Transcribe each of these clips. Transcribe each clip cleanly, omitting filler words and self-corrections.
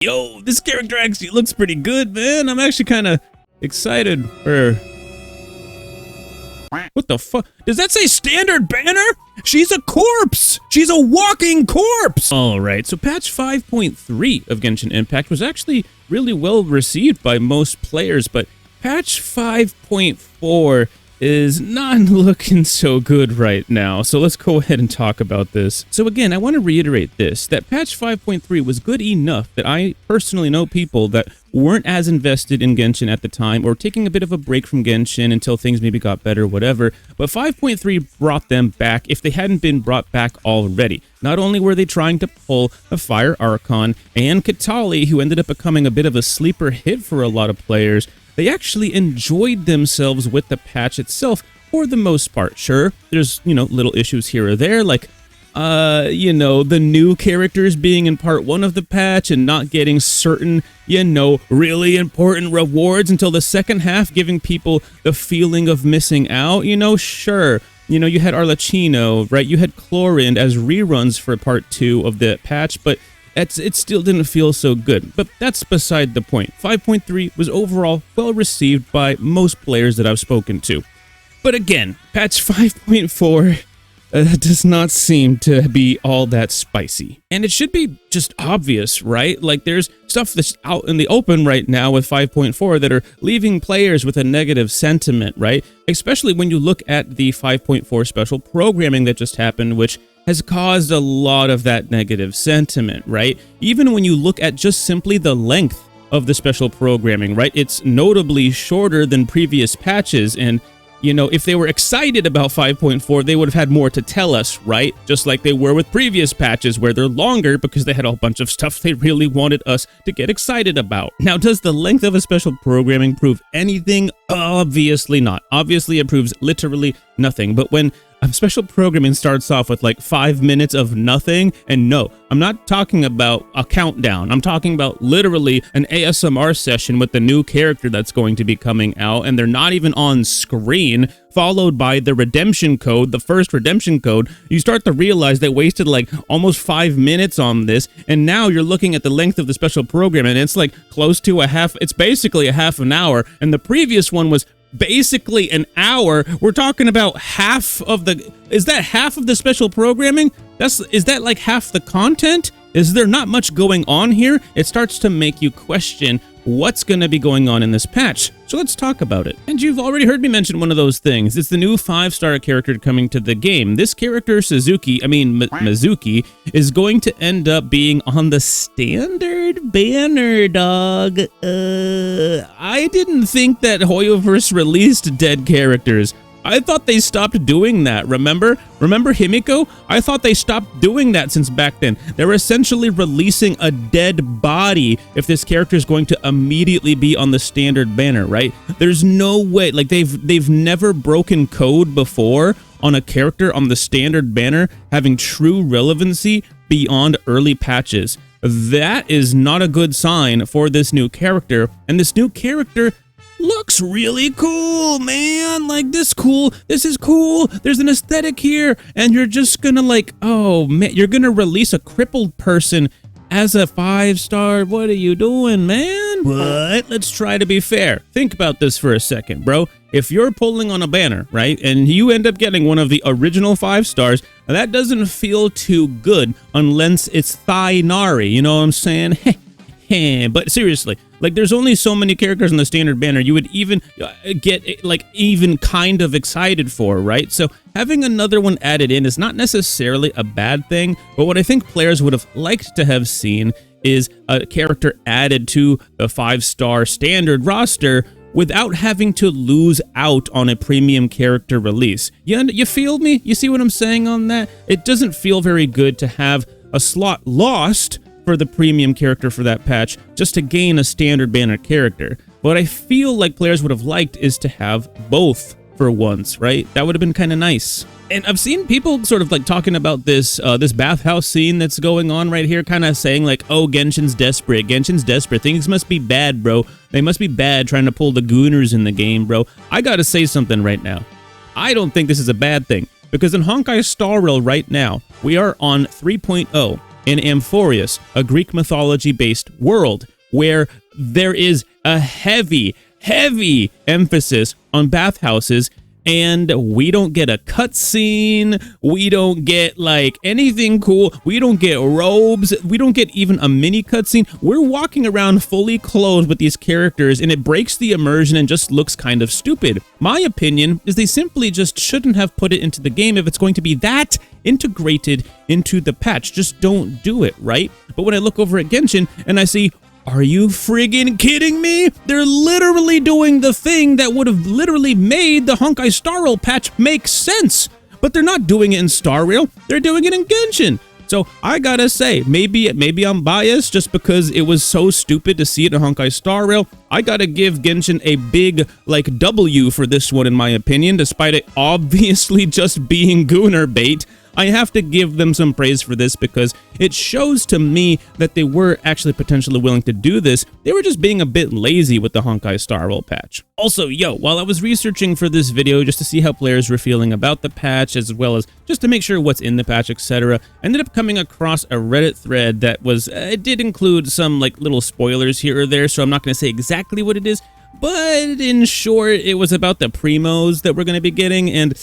Yo, this character actually looks pretty good, man. I'm actually kind of excited for... What the fuck? Does that say standard banner? She's a corpse! She's a walking corpse! Alright, so patch 5.3 of Genshin Impact was actually really well received by most players, but patch 5.4 is not looking so good right now. So let's go ahead and talk about this. So again, I want to reiterate this, that patch 5.3 was good enough that I personally know people that weren't as invested in Genshin at the time or taking a bit of a break from Genshin until things maybe got better, whatever. But 5.3 brought them back if they hadn't been brought back already. Not only were they trying to pull a Fire Archon and Katali, who ended up becoming a bit of a sleeper hit for a lot of players, they actually enjoyed themselves with the patch itself for the most part. Sure, there's, little issues here or there, like, the new characters being in part 1 of the patch and not getting certain, really important rewards until the second half, giving people the feeling of missing out, sure. You had Arlecchino, right? You had Chlorind as reruns for part 2 of the patch, but it still didn't feel so good, but that's beside the point. 5.3 was overall well received by most players that I've spoken to. But again, patch 5.4 does not seem to be all that spicy. And it should be just obvious, right? Like, there's stuff that's out in the open right now with 5.4 that are leaving players with a negative sentiment, right? Especially when you look at the 5.4 special programming that just happened, which has caused a lot of that negative sentiment, right? Even when you look at just simply the length of the special programming, right? It's notably shorter than previous patches, and if they were excited about 5.4, they would have had more to tell us, right? Just like they were with previous patches where they're longer because they had a bunch of stuff they really wanted us to get excited about. Now, does the length of a special programming prove anything? Obviously not. Obviously, it proves literally nothing. But when a special programming starts off with like 5 minutes of nothing, and no, I'm not talking about a countdown. I'm talking about literally an ASMR session with the new character that's going to be coming out, and they're not even on screen, followed by the redemption code, the first redemption code. You start to realize they wasted like almost 5 minutes on this, and now you're looking at the length of the special program, and it's like close to it's basically a half an hour, and the previous one was basically an hour. We're talking about half of the... Is that half of the special programming? Is that like half the content? Is there not much going on here? It starts to make you question what's going to be going on in this patch. So let's talk about it. And you've already heard me mention one of those things. It's the new 5-star character coming to the game. This character, Mizuki, is going to end up being on the standard banner, dog. I didn't think that Hoyoverse released dead characters. I thought they stopped doing that, remember? Remember Himiko? I thought they stopped doing that since back then. They're essentially releasing a dead body if this character is going to immediately be on the standard banner, right? There's no way, like they've never broken code before on a character on the standard banner having true relevancy beyond early patches. That is not a good sign for this new character, and this new character looks really cool, man. Like, this is cool. There's an aesthetic here, and you're just gonna like, oh man, you're gonna release a crippled person as a 5-star. What are you doing, man? But let's try to be fair. Think about this for a second, bro. If you're pulling on a banner, right, and you end up getting one of the original 5 stars, that doesn't feel too good unless it's Thainari, you know what I'm saying? But seriously, like, there's only so many characters on the standard banner you would even get, like, even kind of excited for, right? So having another one added in is not necessarily a bad thing, but what I think players would have liked to have seen is a character added to the 5-star standard roster without having to lose out on a premium character release. You feel me? You see what I'm saying on that? It doesn't feel very good to have a slot lost for the premium character for that patch just to gain a standard banner character. What I feel like players would have liked is to have both for once, right? That would have been kind of nice. And I've seen people sort of like talking about this bathhouse scene that's going on right here, kind of saying like, oh, Genshin's desperate. Things must be bad, bro. They must be bad trying to pull the gooners in the game, bro. I gotta say something right now. I don't think this is a bad thing, because in Honkai Star Rail right now, we are on 3.0. in Amphorius, a Greek mythology-based world, where there is a heavy emphasis on bathhouses, and we don't get a cutscene, we don't get like anything cool, we don't get robes, we don't get even a mini cutscene. We're walking around fully clothed with these characters, and it breaks the immersion and just looks kind of stupid. My opinion is they simply just shouldn't have put it into the game if it's going to be that integrated into the patch. Just don't do it, right? But when I look over at Genshin and I see, are you friggin' kidding me? They're literally doing the thing that would have literally made the Honkai Star Rail patch make sense. But they're not doing it in Star Rail, they're doing it in Genshin. So I gotta say, maybe I'm biased just because it was so stupid to see it in Honkai Star Rail. I gotta give Genshin a big, like, W for this one in my opinion, despite it obviously just being Gooner bait. I have to give them some praise for this because it shows to me that they were actually potentially willing to do this. They were just being a bit lazy with the Honkai Star Rail patch. Also, while I was researching for this video just to see how players were feeling about the patch, as well as just to make sure what's in the patch, etc., I ended up coming across a Reddit thread that was, it did include some like little spoilers here or there, so I'm not going to say exactly what it is, but in short, it was about the primos that we're going to be getting, and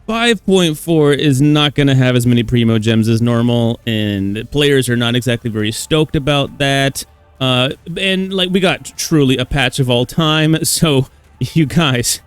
5.4 is not going to have as many primo gems as normal, and players are not exactly very stoked about that. And like, we got truly a patch of all time, so you guys,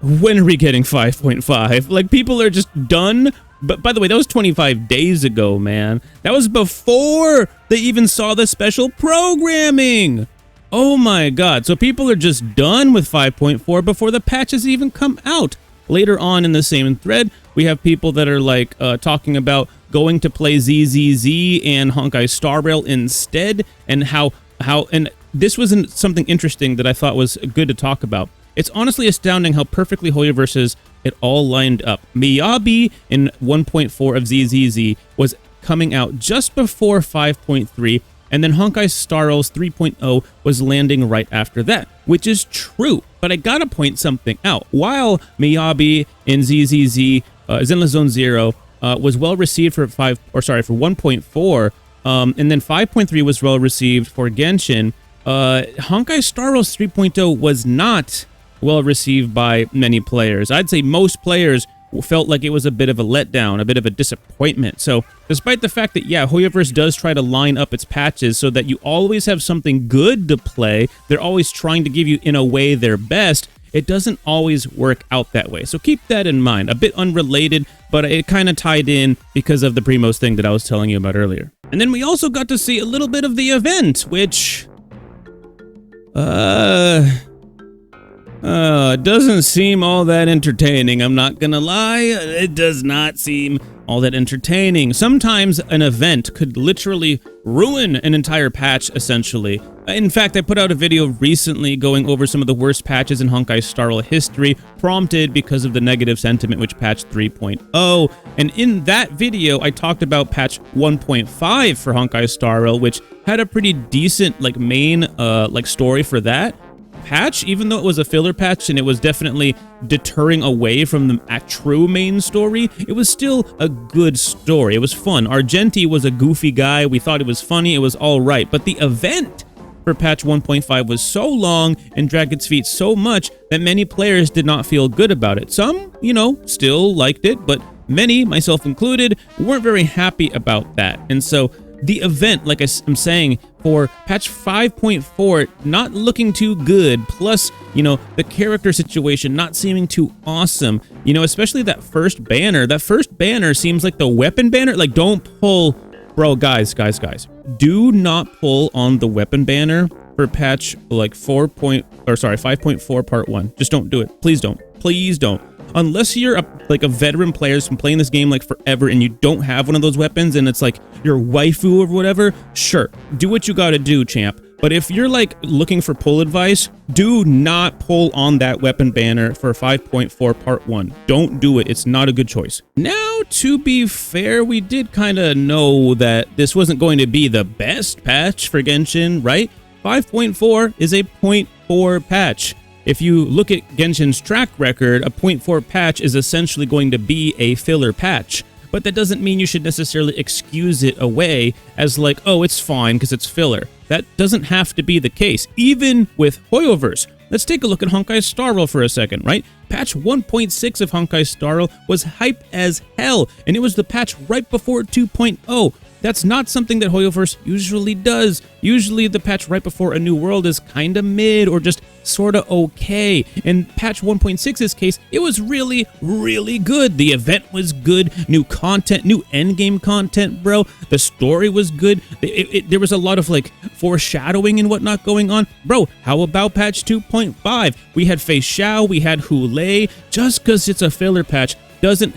when are we getting 5.5? Like, people are just done. But by the way, that was 25 days ago, man. That was before they even saw the special programming. Oh my god, so people are just done with 5.4 before the patches even come out. Later on in the same thread, we have people that are like talking about going to play ZZZ and Honkai Star Rail instead, and how and this was something interesting that I thought was good to talk about. It's honestly astounding how perfectly Hoyoverse it all lined up. Miyabi in 1.4 of ZZZ was coming out just before 5.3, and then Honkai Star Rail's 3.0 was landing right after that, which is true. But I gotta point something out. While Miyabi in ZZZ, Zenless Zone Zero, was well received for 1.4, and then 5.3 was well received for Genshin, Honkai Star Rail's 3.0 was not well received by many players. I'd say most players felt like it was a bit of a letdown, a bit of a disappointment. So despite the fact that, Hoyoverse does try to line up its patches so that you always have something good to play, they're always trying to give you, in a way, their best, it doesn't always work out that way. So keep that in mind. A bit unrelated, but it kind of tied in because of the Primos thing that I was telling you about earlier. And then we also got to see a little bit of the event, which doesn't seem all that entertaining, I'm not gonna lie. It does not seem all that entertaining. Sometimes an event could literally ruin an entire patch, essentially. In fact, I put out a video recently going over some of the worst patches in Honkai Star Rail history, prompted because of the negative sentiment with patch 3.0. And in that video, I talked about patch 1.5 for Honkai Star Rail, which had a pretty decent main story for that patch, even though it was a filler patch and it was definitely deterring away from the true main story. It was still a good story. It was fun. Argenti was a goofy guy. We thought it was funny. It was all right. But the event for patch 1.5 was so long and dragged its feet so much that many players did not feel good about it. Some, still liked it, but many, myself included, weren't very happy about that. And so the event, like I'm saying, for patch 5.4 not looking too good, plus, the character situation not seeming too awesome, especially that first banner. That first banner seems like the weapon banner. Like, don't pull, bro, guys, do not pull on the weapon banner for patch 5.4 part 1. Just don't do it. Please don't. Please don't. Unless you're a veteran player who's been playing this game forever and you don't have one of those weapons and it's like your waifu or whatever, sure, do what you gotta do, champ. But if you're looking for pull advice, do not pull on that weapon banner for 5.4 part 1. Don't do it. It's not a good choice. Now, to be fair, we did kind of know that this wasn't going to be the best patch for Genshin, right? 5.4 is a 0.4 patch. If you look at Genshin's track record, a 0.4 patch is essentially going to be a filler patch. But but that doesn't mean you should necessarily excuse it away as like, oh, it's fine because it's filler. That doesn't have to be the case, even with Hoyoverse. Let's take a look at Honkai Star Rail for a second, right? Patch 1.6 of Honkai Star Rail was hype as hell, and it was the patch right before 2.0. That's not something that Hoyoverse usually does. Usually the patch right before a new world is kinda mid or just sorta okay. In patch 1.6's case, it was really, really good. The event was good, new content, new endgame content, bro. The story was good. There was a lot of like foreshadowing and whatnot going on. Bro, how about patch 2.5? We had Fei Xiao, we had Hulei. Just because it's a filler patch doesn't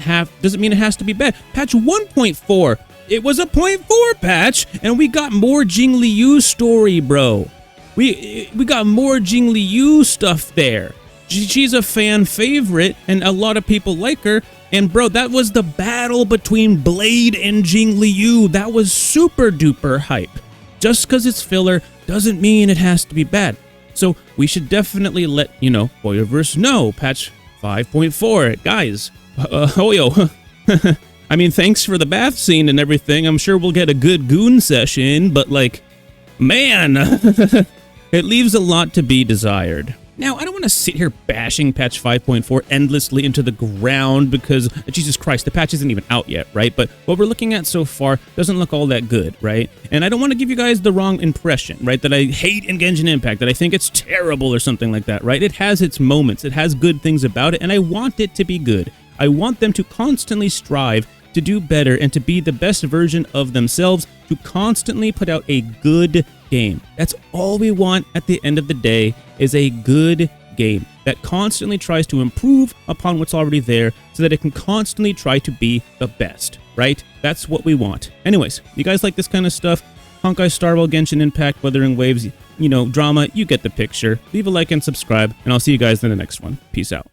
mean it has to be bad. Patch 1.4. It was a 0.4 patch, and we got more Jing Liu story, bro. We got more Jing Liu stuff there. She's a fan favorite, and a lot of people like her. And bro, that was the battle between Blade and Jing Liu. That was super duper hype. Just because it's filler doesn't mean it has to be bad. So we should definitely let, Hoyoverse know. Patch 5.4, guys. Hoyo. I mean, thanks for the bath scene and everything. I'm sure we'll get a good goon session, but like, man, it leaves a lot to be desired. Now, I don't want to sit here bashing patch 5.4 endlessly into the ground because, Jesus Christ, the patch isn't even out yet, right? But what we're looking at so far doesn't look all that good, right? And I don't want to give you guys the wrong impression, right? That I hate in Genshin Impact, that I think it's terrible or something like that, right? It has its moments, it has good things about it, and I want it to be good. I want them to constantly strive to do better and to be the best version of themselves, to constantly put out a good game. That's all we want at the end of the day, is a good game that constantly tries to improve upon what's already there so that it can constantly try to be the best, right? That's what we want. Anyways, you guys like this kind of stuff? Honkai Star Rail, Genshin Impact, Wuthering Waves, drama, you get the picture. Leave a like and subscribe, and I'll see you guys in the next one. Peace out.